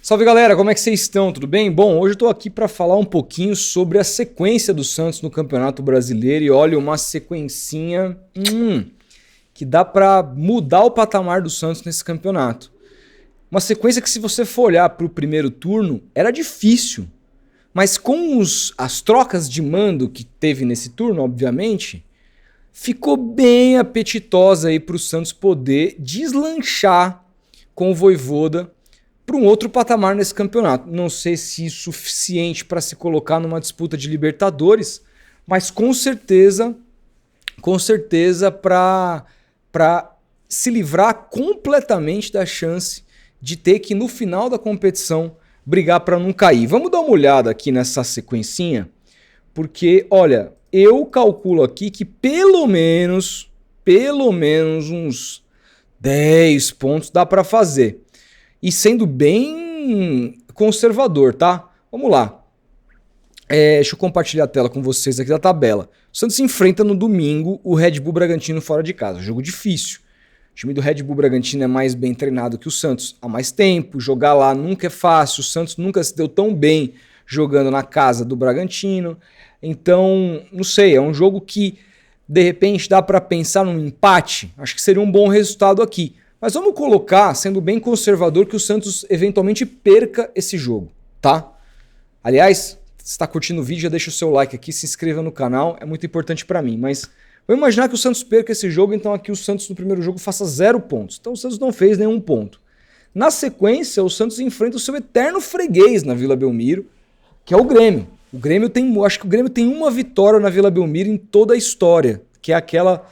Salve galera, como é que vocês estão? Tudo bem? Bom, hoje eu tô aqui para falar um pouquinho sobre a sequência do Santos no Campeonato Brasileiro e olha, uma sequencinha que dá para mudar o patamar do Santos nesse campeonato. Uma sequência que, se você for olhar para o primeiro turno, era difícil, mas com as trocas de mando que teve nesse turno, obviamente, ficou bem apetitosa aí para o Santos poder deslanchar com o Vojvoda para um outro patamar nesse campeonato. Não sei se é suficiente para se colocar numa disputa de Libertadores, mas com certeza para se livrar completamente da chance de ter que, no final da competição, brigar para não cair. Vamos dar uma olhada aqui nessa sequencinha, porque, olha, eu calculo aqui que pelo menos uns 10 pontos dá para fazer. E sendo bem conservador, tá? Vamos lá. Deixa eu compartilhar a tela com vocês aqui da tabela. O Santos enfrenta no domingo o Red Bull Bragantino fora de casa. Jogo difícil. O time do Red Bull Bragantino é mais bem treinado que o Santos há mais tempo. Jogar lá nunca é fácil. O Santos nunca se deu tão bem jogando na casa do Bragantino. Então, não sei, é um jogo que de repente dá para pensar num empate. Acho que seria um bom resultado aqui. Mas vamos colocar, sendo bem conservador, que o Santos eventualmente perca esse jogo, tá? Aliás, se está curtindo o vídeo, já deixa o seu like aqui, se inscreva no canal, é muito importante para mim. Mas vamos imaginar que o Santos perca esse jogo, então aqui o Santos no primeiro jogo faça 0 pontos. Então o Santos não fez nenhum ponto. Na sequência, o Santos enfrenta o seu eterno freguês na Vila Belmiro, que é o Grêmio. Acho que o Grêmio tem uma vitória na Vila Belmiro em toda a história, que é aquela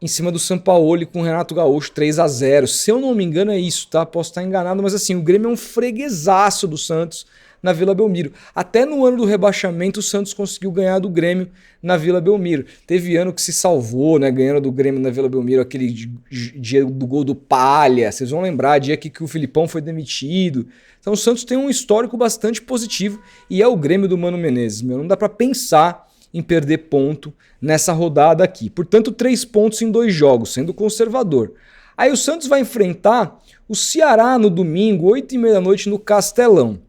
em cima do Sampaoli com o Renato Gaúcho, 3-0. Se eu não me engano é isso, tá? Posso estar enganado, mas assim, o Grêmio é um freguesaço do Santos na Vila Belmiro. Até no ano do rebaixamento o Santos conseguiu ganhar do Grêmio na Vila Belmiro. Teve ano que se salvou, né, ganhando do Grêmio na Vila Belmiro, aquele dia do gol do Palha, vocês vão lembrar, dia que o Filipão foi demitido. Então o Santos tem um histórico bastante positivo e é o Grêmio do Mano Menezes, meu. Não dá pra pensar em perder ponto nessa rodada aqui. Portanto, 3 pontos em 2 jogos, sendo conservador. Aí o Santos vai enfrentar o Ceará no domingo, 8h30 da noite, no Castelão.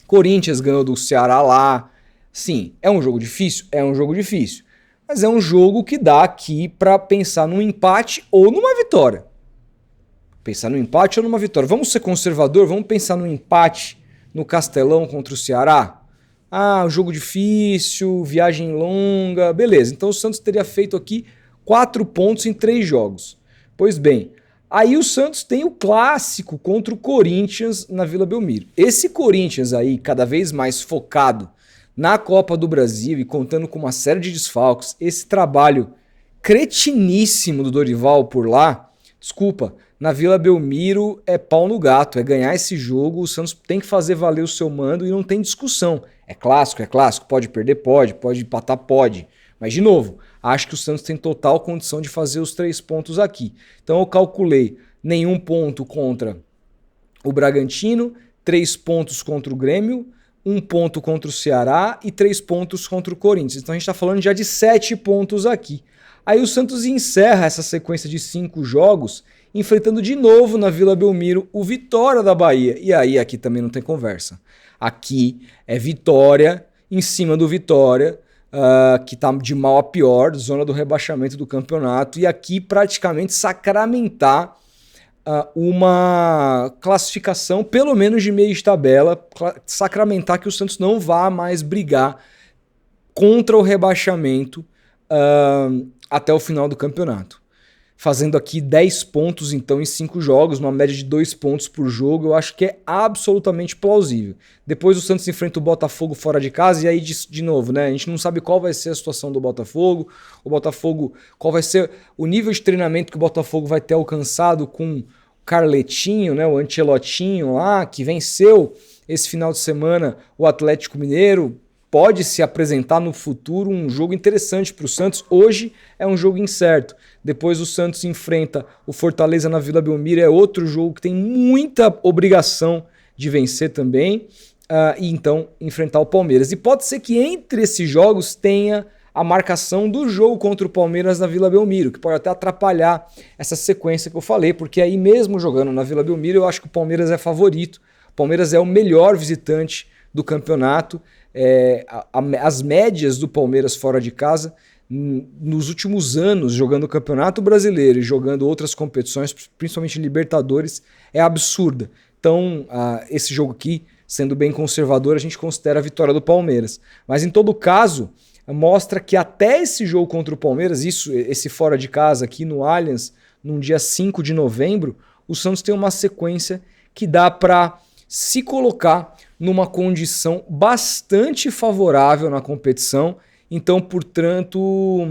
Corinthians ganhou do Ceará lá. Sim, é um jogo difícil? É um jogo difícil. Mas é um jogo que dá aqui para pensar num empate ou numa vitória. Pensar no empate ou numa vitória. Vamos ser conservador? Vamos pensar no empate no Castelão contra o Ceará? Ah, jogo difícil, viagem longa, beleza. Então o Santos teria feito aqui 4 pontos em 3 jogos. Pois bem, aí o Santos tem o clássico contra o Corinthians na Vila Belmiro. Esse Corinthians aí, cada vez mais focado na Copa do Brasil e contando com uma série de desfalques, esse trabalho cretiníssimo do Dorival por lá, desculpa, na Vila Belmiro é pau no gato, é ganhar esse jogo, o Santos tem que fazer valer o seu mando e não tem discussão. É clássico, pode perder, pode empatar, pode. Mas, de novo, acho que o Santos tem total condição de fazer os 3 pontos aqui. Então eu calculei nenhum ponto contra o Bragantino, 3 pontos contra o Grêmio, 1 ponto contra o Ceará e 3 pontos contra o Corinthians. Então a gente está falando já de 7 pontos aqui. Aí o Santos encerra essa sequência de 5 jogos enfrentando de novo na Vila Belmiro o Vitória da Bahia. E aí aqui também não tem conversa. Aqui é Vitória em cima do Vitória, que está de mal a pior, zona do rebaixamento do campeonato. E aqui praticamente sacramentar uma classificação, pelo menos de meio de tabela, sacramentar que o Santos não vá mais brigar contra o rebaixamento até o final do campeonato. Fazendo aqui 10 pontos então em 5 jogos, uma média de 2 pontos por jogo, eu acho que é absolutamente plausível. Depois o Santos enfrenta o Botafogo fora de casa e aí de novo, né? A gente não sabe qual vai ser a situação do Botafogo, qual vai ser o nível de treinamento que o Botafogo vai ter alcançado com o Carletinho, né? O Ancelotinho lá, que venceu esse final de semana o Atlético Mineiro. Pode se apresentar no futuro um jogo interessante para o Santos. Hoje é um jogo incerto. Depois o Santos enfrenta o Fortaleza na Vila Belmiro. É outro jogo que tem muita obrigação de vencer também. E então enfrentar o Palmeiras. E pode ser que entre esses jogos tenha a marcação do jogo contra o Palmeiras na Vila Belmiro, que pode até atrapalhar essa sequência que eu falei, porque aí mesmo jogando na Vila Belmiro eu acho que o Palmeiras é favorito Palmeiras é o melhor visitante do campeonato. As médias do Palmeiras fora de casa, nos últimos anos, jogando o Campeonato Brasileiro e jogando outras competições, principalmente Libertadores, é absurda. Então, esse jogo aqui, sendo bem conservador, a gente considera a vitória do Palmeiras. Mas, em todo caso, mostra que até esse jogo contra o Palmeiras, esse fora de casa aqui no Allianz, num dia 5 de novembro, o Santos tem uma sequência que dá para se colocar numa condição bastante favorável na competição. Então, portanto,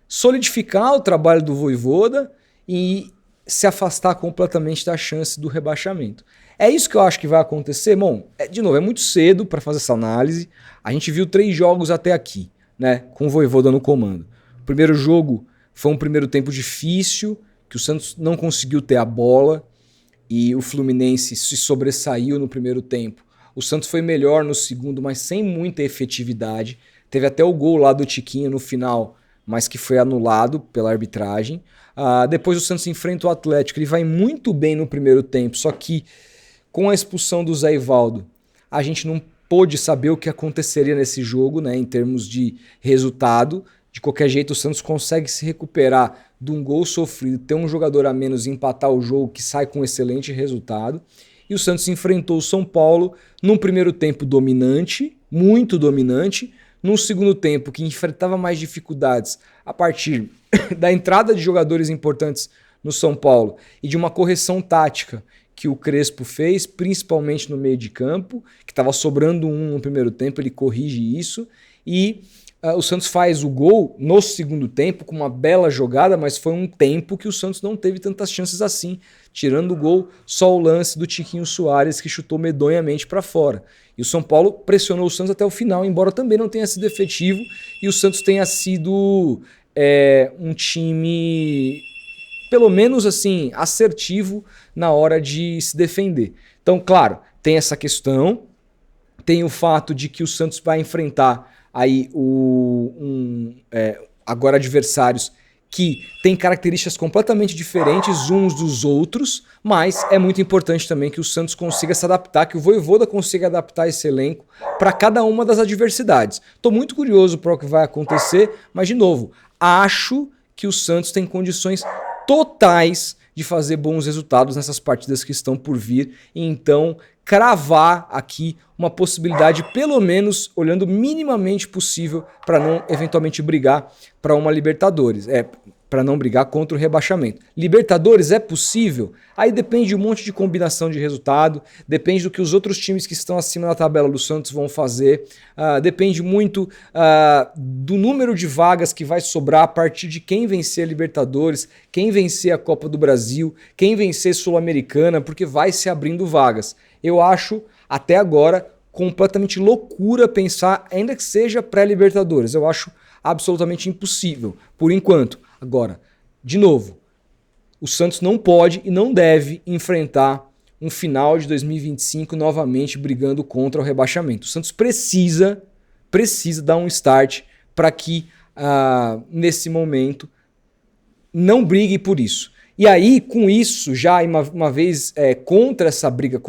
solidificar o trabalho do Vojvoda e se afastar completamente da chance do rebaixamento. É isso que eu acho que vai acontecer? Bom, de novo, é muito cedo para fazer essa análise. A gente viu 3 jogos até aqui, né, com o Vojvoda no comando. O primeiro jogo foi um primeiro tempo difícil, que o Santos não conseguiu ter a bola e o Fluminense se sobressaiu no primeiro tempo. O Santos foi melhor no segundo, mas sem muita efetividade. Teve até o gol lá do Tiquinho no final, mas que foi anulado pela arbitragem. Depois o Santos enfrenta o Atlético. Ele vai muito bem no primeiro tempo, só que com a expulsão do Zé Ivaldo, a gente não pôde saber o que aconteceria nesse jogo, né, em termos de resultado. De qualquer jeito, o Santos consegue se recuperar de um gol sofrido, ter um jogador a menos e empatar o jogo, que sai com um excelente resultado. E o Santos enfrentou o São Paulo num primeiro tempo dominante, muito dominante, num segundo tempo que enfrentava mais dificuldades a partir da entrada de jogadores importantes no São Paulo e de uma correção tática que o Crespo fez, principalmente no meio de campo, que estava sobrando no primeiro tempo, ele corrige isso e o Santos faz o gol no segundo tempo com uma bela jogada, mas foi um tempo que o Santos não teve tantas chances assim. Tirando o gol, só o lance do Tiquinho Soares que chutou medonhamente para fora. E o São Paulo pressionou o Santos até o final, embora também não tenha sido efetivo e o Santos tenha sido um time, pelo menos assim, assertivo na hora de se defender. Então, claro, tem essa questão, tem o fato de que o Santos vai enfrentar aí agora adversários que têm características completamente diferentes uns dos outros, mas é muito importante também que o Santos consiga se adaptar, que o Vojvoda consiga adaptar esse elenco para cada uma das adversidades. Estou muito curioso para o que vai acontecer, mas de novo, acho que o Santos tem condições totais de fazer bons resultados nessas partidas que estão por vir, e então cravar aqui uma possibilidade, pelo menos olhando minimamente possível, para não eventualmente brigar para uma Libertadores, para não brigar contra o rebaixamento. Libertadores é possível? Aí depende de um monte de combinação de resultado, depende do que os outros times que estão acima da tabela do Santos vão fazer, depende muito do número de vagas que vai sobrar a partir de quem vencer a Libertadores, quem vencer a Copa do Brasil, quem vencer Sul-Americana, porque vai se abrindo vagas. Eu acho, até agora, completamente loucura pensar, ainda que seja pré-Libertadores. Eu acho absolutamente impossível, por enquanto. Agora, de novo, o Santos não pode e não deve enfrentar um final de 2025 novamente brigando contra o rebaixamento. O Santos precisa dar um start para que, nesse momento, não brigue por isso. E aí, com isso, já uma vez contra essa briga,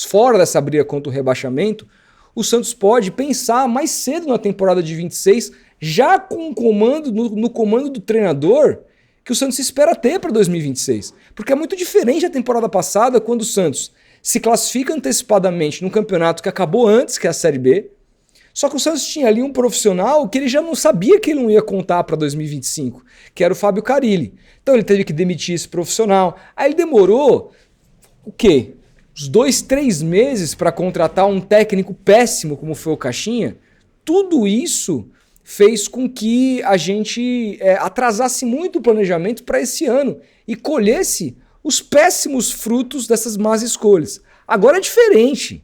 fora dessa briga contra o rebaixamento, o Santos pode pensar mais cedo na temporada de 26, já com o comando, no comando do treinador, que o Santos espera ter para 2026. Porque é muito diferente da temporada passada, quando o Santos se classifica antecipadamente num campeonato que acabou antes, que é a Série B. Só que o Santos tinha ali um profissional que ele já não sabia que ele não ia contar para 2025, que era o Fábio Carille. Então ele teve que demitir esse profissional. Aí ele demorou, o quê? Uns 2, 3 meses para contratar um técnico péssimo como foi o Caixinha. Tudo isso fez com que a gente atrasasse muito o planejamento para esse ano e colhesse os péssimos frutos dessas más escolhas. Agora é diferente.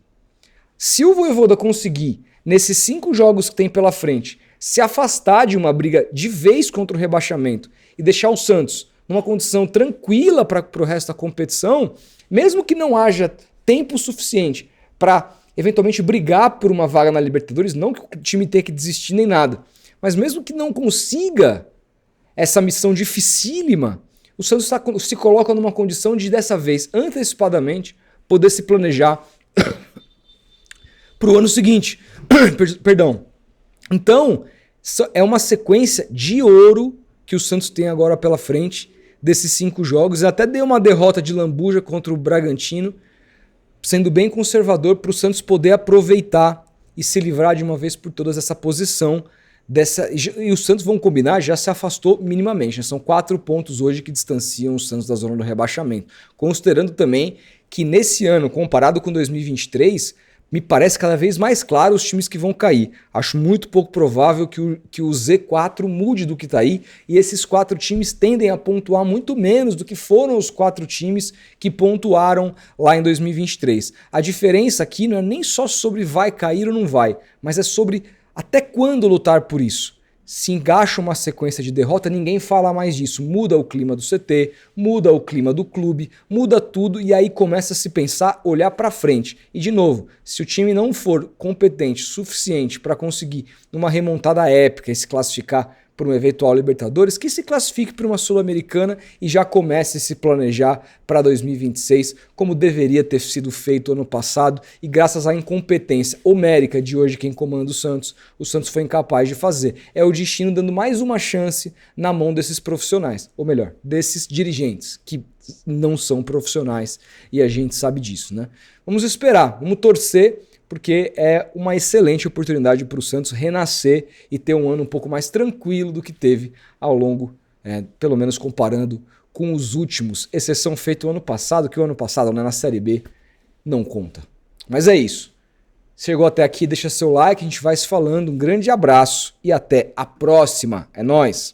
Se o Vojvoda conseguir, nesses 5 jogos que tem pela frente, se afastar de uma briga de vez contra o rebaixamento e deixar o Santos numa condição tranquila para o resto da competição, mesmo que não haja tempo suficiente para eventualmente brigar por uma vaga na Libertadores, não que o time tenha que desistir nem nada, mas mesmo que não consiga essa missão dificílima, o Santos se coloca numa condição de, dessa vez, antecipadamente, poder se planejar para o ano seguinte. Perdão. Então, é uma sequência de ouro que o Santos tem agora pela frente desses 5 jogos. Até deu uma derrota de lambuja contra o Bragantino, sendo bem conservador para o Santos poder aproveitar e se livrar de uma vez por todas dessa posição. E o Santos, vamos combinar, já se afastou minimamente, né? São 4 pontos hoje que distanciam o Santos da zona do rebaixamento. Considerando também que nesse ano, comparado com 2023, me parece cada vez mais claro os times que vão cair. Acho muito pouco provável que o Z4 mude do que está aí, e esses 4 times tendem a pontuar muito menos do que foram os 4 times que pontuaram lá em 2023. A diferença aqui não é nem só sobre vai cair ou não vai, mas é sobre até quando lutar por isso. Se engacha uma sequência de derrota, ninguém fala mais disso. Muda o clima do CT, muda o clima do clube, muda tudo e aí começa a se pensar, olhar para frente. E de novo, se o time não for competente o suficiente para conseguir numa remontada épica e se classificar para um eventual Libertadores, que se classifique para uma Sul-Americana e já comece a se planejar para 2026, como deveria ter sido feito ano passado, e graças à incompetência homérica de hoje quem comanda o Santos foi incapaz de fazer. É o destino dando mais uma chance na mão desses profissionais, ou melhor, desses dirigentes, que não são profissionais, e a gente sabe disso, né? Vamos esperar, vamos torcer, porque é uma excelente oportunidade para o Santos renascer e ter um ano um pouco mais tranquilo do que teve ao longo, pelo menos comparando com os últimos, exceção feita o ano passado, que o ano passado, né, na Série B, não conta. Mas é isso. Chegou até aqui, deixa seu like, a gente vai se falando. Um grande abraço e até a próxima. É nóis!